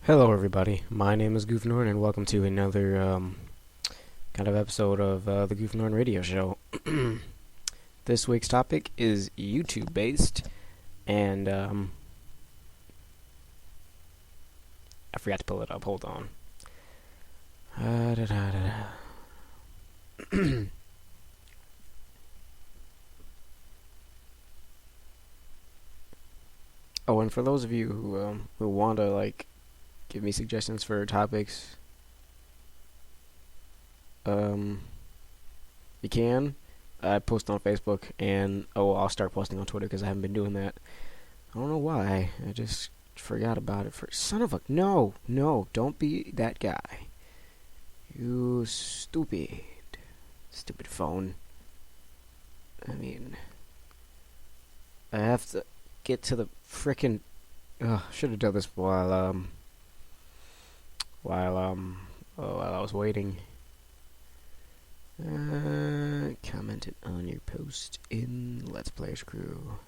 Hello, everybody. My name is Goof Norton, and welcome to another kind of episode of the Goof Norton Radio Show. This week's topic is YouTube based, and I forgot to pull it up. Hold on. Oh, and for those of you who want to give me suggestions for topics, you can. I post on Facebook, and I'll start posting on Twitter because I haven't been doing that. I don't know why. I just forgot about it. Son of a no, don't be that guy. You stupid phone. I mean, I have to get to the frickin'. Should have done this while I was waiting. Commented on your post in Let's Players Crew.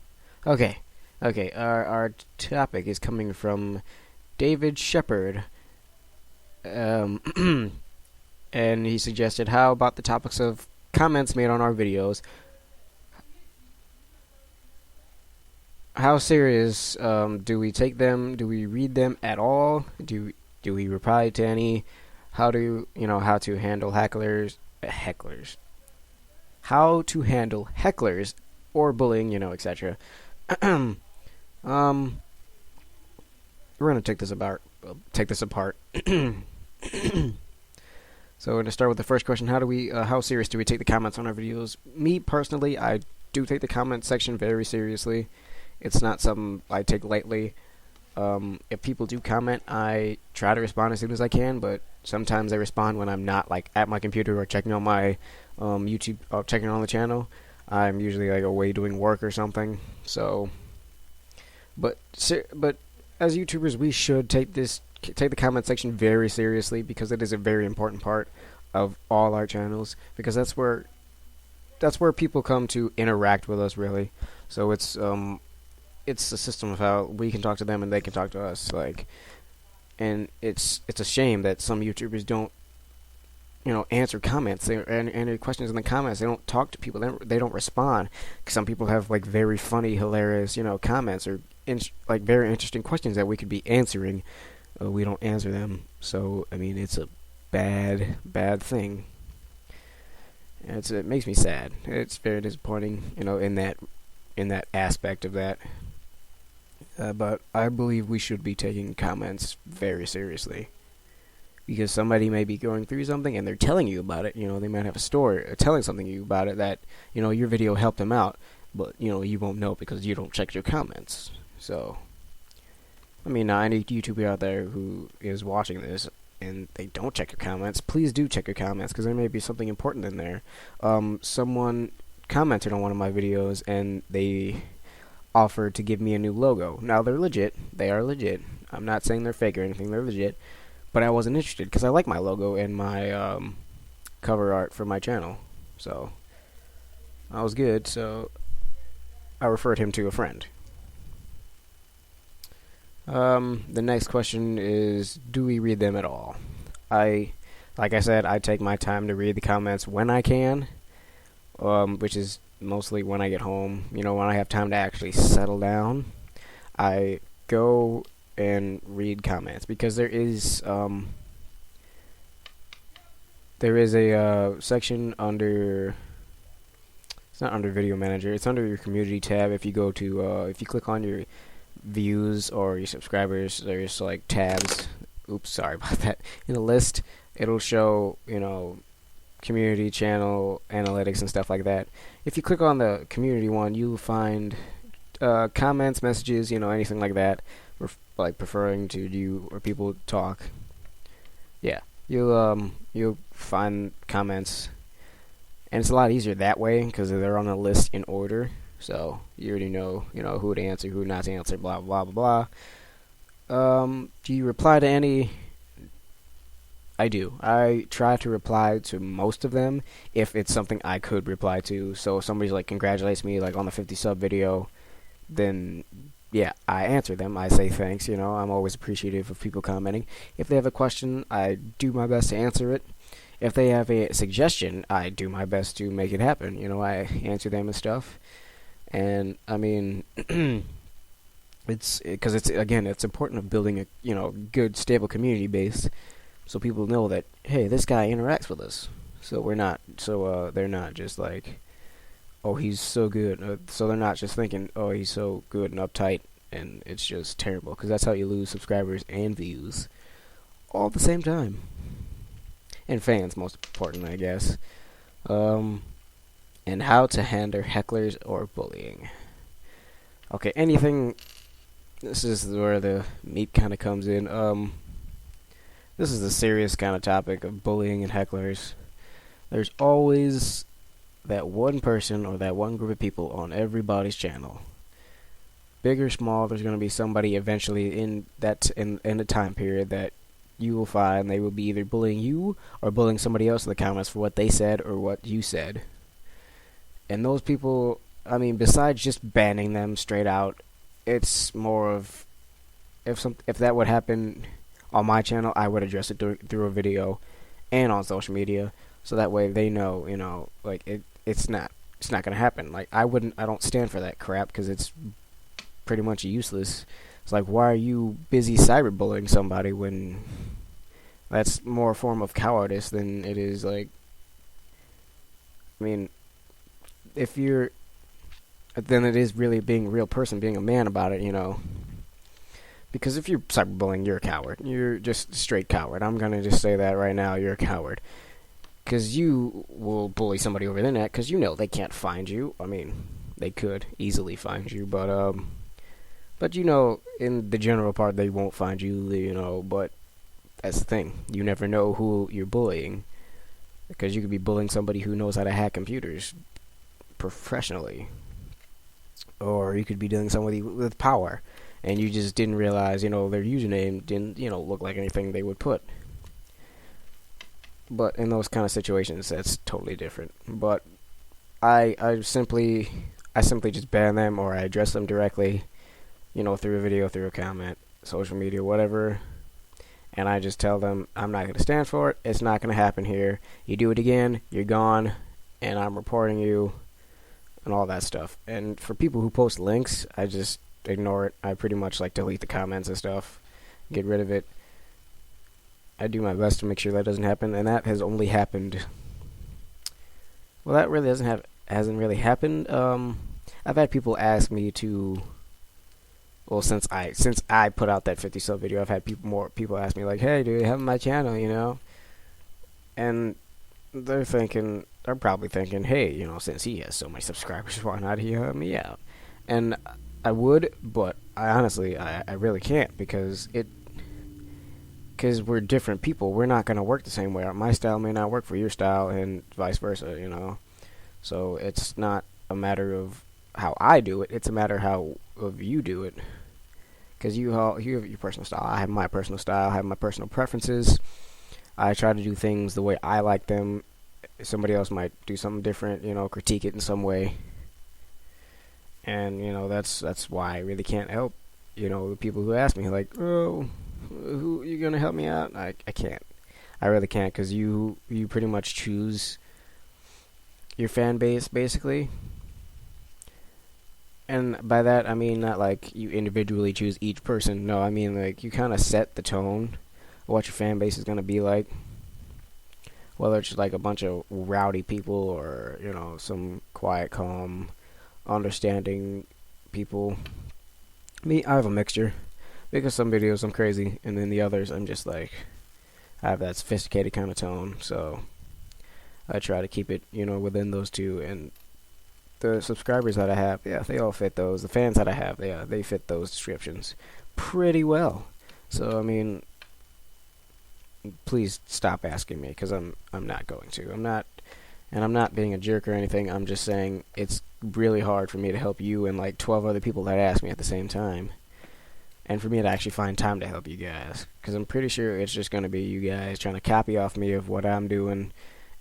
Okay. Our topic is coming from David Shepard. And he suggested, how about the topics of comments made on our videos? How serious do we take them? Do we read them at all? Do we reply to any? How to handle hecklers? How to handle hecklers or bullying, etc. We're gonna take this apart. So we're gonna start with the first question: how serious do we take the comments on our videos? Me personally, I do take the comment section very seriously. It's not something I take lightly. If people do comment, I try to respond as soon as I can, but sometimes I respond when I'm not at my computer or checking on my YouTube, or checking on the channel. I'm usually away doing work or something. So, but as YouTubers, we should take the comment section very seriously, because it is a very important part of all our channels, because that's where people come to interact with us, really. So it's a system of how we can talk to them and they can talk to us, and it's a shame that some YouTubers don't answer comments and any questions in the comments. They don't talk to people. They don't respond. Some people have very funny, hilarious comments or very interesting questions that we could be answering. We don't answer them. So I mean, it's a bad thing. It makes me sad. It's very disappointing, in that aspect of that. But I believe we should be taking comments very seriously, because somebody may be going through something and they're telling you about it. They might have a story or telling something to you about it that your video helped them out, but you won't know because you don't check your comments. So I mean, any YouTuber out there who is watching this and they don't check your comments, please do check your comments, because there may be something important in there. Someone commented on one of my videos and they offered to give me a new logo. Now, they're legit. They are legit. I'm not saying they're fake or anything. They're legit. But I wasn't interested because I like my logo and my cover art for my channel. So I was good. So I referred him to a friend. The next question is, do we read them at all? Like I said, I take my time to read the comments when I can, which is mostly when I get home. When I have time to actually settle down, I go and read comments, because there is a section under. It's not under Video Manager. It's under your Community tab. If you go to if you click on your views or your subscribers, there's tabs. Oops, sorry about that. In the list, it'll show community, channel analytics, and stuff like that. If you click on the community one, you'll find comments, messages, anything like that, preferring to do or people talk. Yeah, you'll find comments, and it's a lot easier that way because they're on a list in order. So you already know who to answer, who not to answer, blah blah blah blah. Do you reply to any? I do. I try to reply to most of them if it's something I could reply to. So if somebody's congratulates me on the 50 sub video, then yeah, I answer them. I say thanks. I'm always appreciative of people commenting. If they have a question, I do my best to answer it. If they have a suggestion, I do my best to make it happen. I answer them and stuff. And I mean, it's because it's important of building a good stable community base, so people know that, hey, this guy interacts with us. So they're not just like, oh, he's so good. So they're not just thinking, oh, he's so good and uptight, and it's just terrible. Because that's how you lose subscribers and views all at the same time. And fans, most important, I guess. And how to handle hecklers or bullying. Okay, anything. This is where the meat kind of comes in. This is the serious kind of topic of bullying and hecklers. There's always that one person or that one group of people on everybody's channel. Big or small, there's going to be somebody eventually in a time period that you will find they will be either bullying you or bullying somebody else in the comments for what they said or what you said. And those people, I mean, besides just banning them straight out, it's more of if that would happen on my channel, I would address it through a video and on social media, so that way they know, like it's not gonna happen. Like I don't stand for that crap because it's pretty much useless. It's like, why are you busy cyberbullying somebody when that's more a form of cowardice than it is like. I mean, then it is really being a real person, being a man about it. Because if you're cyberbullying, you're a coward. You're just a straight coward. I'm going to just say that right now. You're a coward. Because you will bully somebody over the internet because they can't find you. I mean, they could easily find you, but in the general part, they won't find you, but that's the thing. You never know who you're bullying. Because you could be bullying somebody who knows how to hack computers professionally. Or you could be dealing with somebody with power, and you just didn't realize, their username didn't, look like anything they would put. But in those kind of situations, that's totally different. But I simply just ban them, or I address them directly, through a video, through a comment, social media, whatever. And I just tell them, I'm not going to stand for it. It's not going to happen here. You do it again, you're gone, and I'm reporting you. And all that stuff. And for people who post links, I just ignore it. I pretty much delete the comments and stuff, get rid of it. I do my best to make sure that doesn't happen, and that has only happened. Well, that really hasn't really happened. I've had people ask me to. Well, since I put out that 50 sub video, I've had people ask me like, "Hey, do you have my channel?" And they're probably thinking, hey, since he has so many subscribers, why not he help me out? And I would, but I really can't because we're different people. We're not going to work the same way. My style may not work for your style and vice versa, So it's not a matter of how I do it. It's a matter of you do it. Because you have your personal style. I have my personal style. I have my personal preferences. I try to do things the way I like them. Somebody else might do something different, critique it in some way. And, that's why I really can't help, the people who ask me, like, oh, who you going to help me out? I can't. I really can't, because you pretty much choose your fan base, basically. And by that, I mean not like you individually choose each person. No, I mean like you kind of set the tone of what your fan base is going to be like. Whether it's like a bunch of rowdy people or, some quiet, calm, understanding people. Me, I have a mixture. Because some videos I'm crazy, and then the others I'm just like, I have that sophisticated kind of tone. So I try to keep it, within those two. And the subscribers that I have, yeah, they all fit those. The fans that I have, yeah, they fit those descriptions pretty well. So, I mean, please stop asking me, because I'm not going to. I'm not being a jerk or anything. I'm just saying it's really hard for me to help you and like 12 other people that ask me at the same time. And for me to actually find time to help you guys. Because I'm pretty sure it's just going to be you guys trying to copy off me of what I'm doing.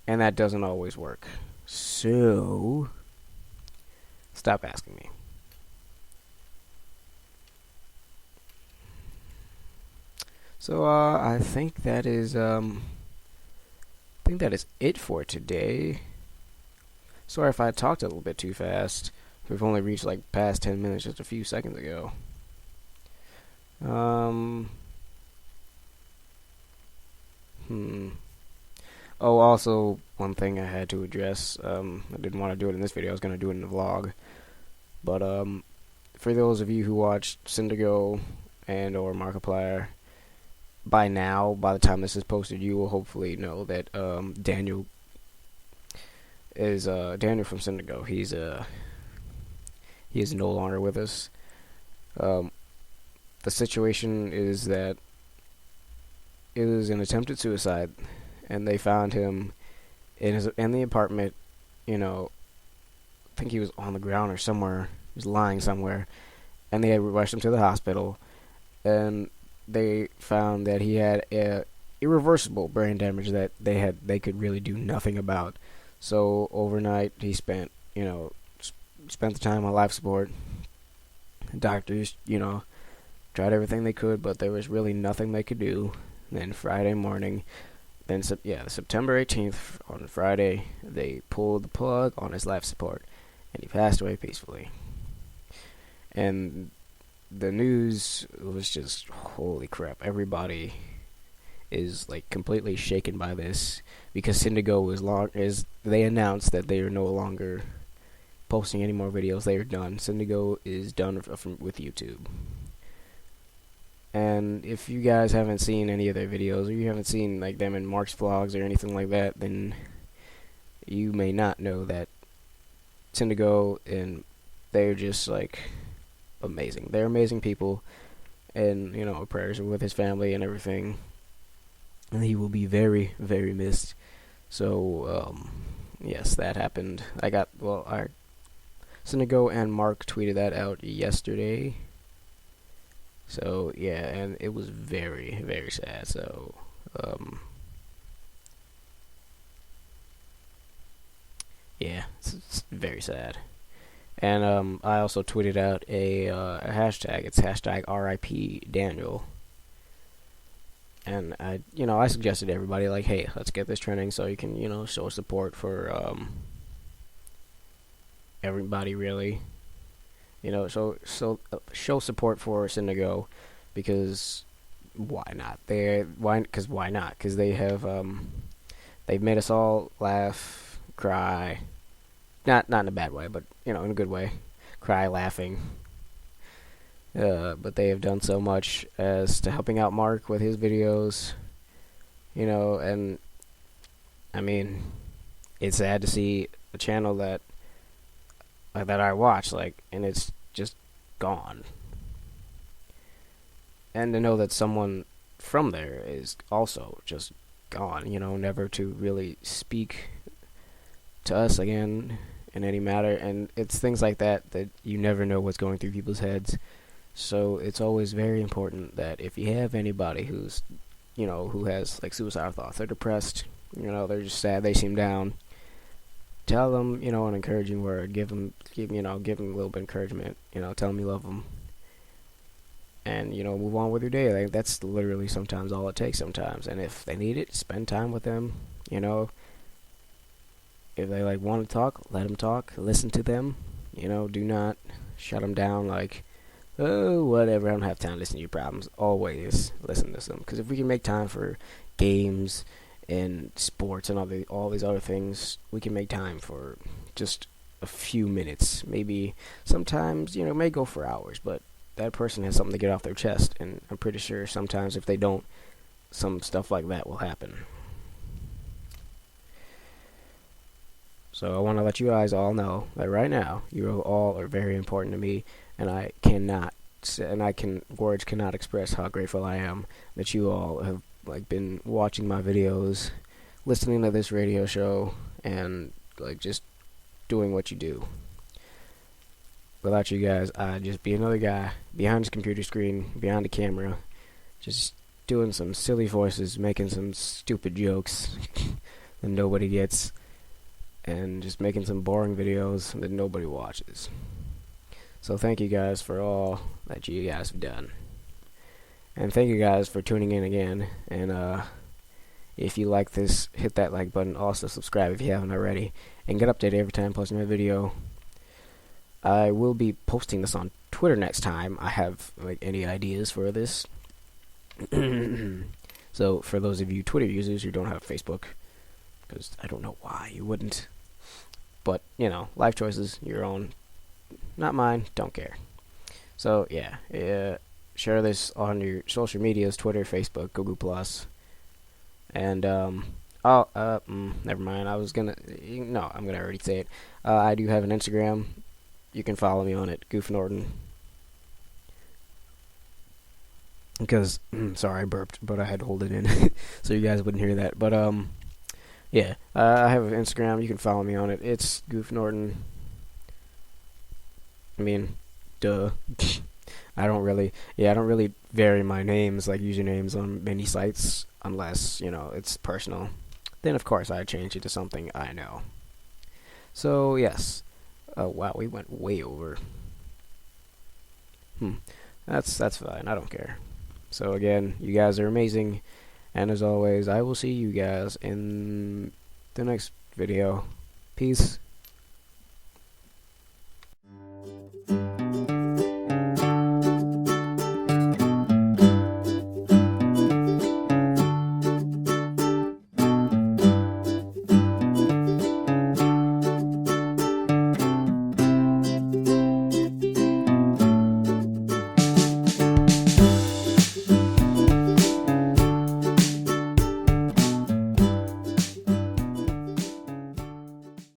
And that doesn't always work. So, stop asking me. So I think that is it for today. Sorry if I talked a little bit too fast. We've only reached like past 10 minutes just a few seconds ago. Um. Oh, also one thing I had to address. I didn't want to do it in this video. I was gonna do it in the vlog. But for those of you who watched Syndigo and or Markiplier, by now, by the time this is posted, you will hopefully know that Daniel is Daniel from Syndigo. He is no longer with us. The situation is that it was an attempted suicide, and they found him in the apartment. You know, I think he was on the ground or somewhere. He was lying somewhere, and they rushed him to the hospital, and they found that he had irreversible brain damage that they could really do nothing about. So overnight, he spent the time on life support. Doctors, tried everything they could, but there was really nothing they could do. And then Friday morning, September 18th, on Friday, they pulled the plug on his life support, and he passed away peacefully. And the news was just, holy crap, everybody is like completely shaken by this, because Syndigo they announced that they are no longer posting any more videos. They are done. Syndigo is done with YouTube. And if you guys haven't seen any of their videos, or you haven't seen like them in Mark's vlogs or anything like that, then you may not know that Syndigo, and they're just like amazing. They're amazing people, and prayers are with his family and everything. And he will be very, very missed. So yes, that happened. Syndigo and Mark tweeted that out yesterday. So yeah, and it was very, very sad. So yeah, it's very sad. And I also tweeted out a hashtag. It's hashtag RIP Daniel. And I suggested to everybody, like, hey, let's get this trending so you can, show support for everybody, really. So show support for Syndigo, because why not? Why not? Because they have they've made us all laugh, cry, not in a bad way, but in a good way, cry laughing. But they have done so much as to helping out Mark with his videos, and I mean, it's sad to see a channel that I watch, and it's just gone. And to know that someone from there is also just gone, never to really speak to us again in any matter. And it's things like that you never know what's going through people's heads. So it's always very important that if you have anybody who's, who has like suicidal thoughts, they're depressed, they're just sad, they seem down, tell them, an encouraging word, give them a little bit of encouragement, tell them you love them, and, move on with your day. Like, that's literally sometimes all it takes sometimes. And if they need it, spend time with them, if they want to talk, let them talk, listen to them, do not shut them down like, oh, whatever, I don't have time to listen to your problems. Always listen to them, because if we can make time for games and sports and all these other things, we can make time for just a few minutes. Maybe sometimes, it may go for hours, but that person has something to get off their chest, and I'm pretty sure sometimes if they don't, some stuff like that will happen. So I want to let you guys all know that right now, you all are very important to me, and words cannot express how grateful I am that you all have been watching my videos, listening to this radio show, and just doing what you do. Without you guys, I'd just be another guy behind his computer screen, behind the camera, just doing some silly voices, making some stupid jokes that nobody gets, and just making some boring videos that nobody watches. So thank you guys for all that you guys have done. And thank you guys for tuning in again. And if you like this, hit that like button. Also subscribe if you haven't already, and get updated every time I post a new video. I will be posting this on Twitter next time. I have like any ideas for this. So for those of you Twitter users who don't have Facebook, because I don't know why you wouldn't, but you know, life choices, your own, not mine. Don't care. So yeah, share this on your social medias: Twitter, Facebook, Google Plus, and never mind. I'm gonna already say it. I do have an Instagram. You can follow me on it, Goof Norton. Because, sorry, I burped, but I had to hold it in so you guys wouldn't hear that. But, yeah, I have an Instagram. You can follow me on it. It's Goof Norton. I mean, duh. I don't really vary my names, like usernames on many sites, unless, you know, it's personal. Then, of course, I change it to something I know. So, yes. Oh, wow, we went way over. That's fine. I don't care. So again, you guys are amazing, and as always, I will see you guys in the next video. Peace.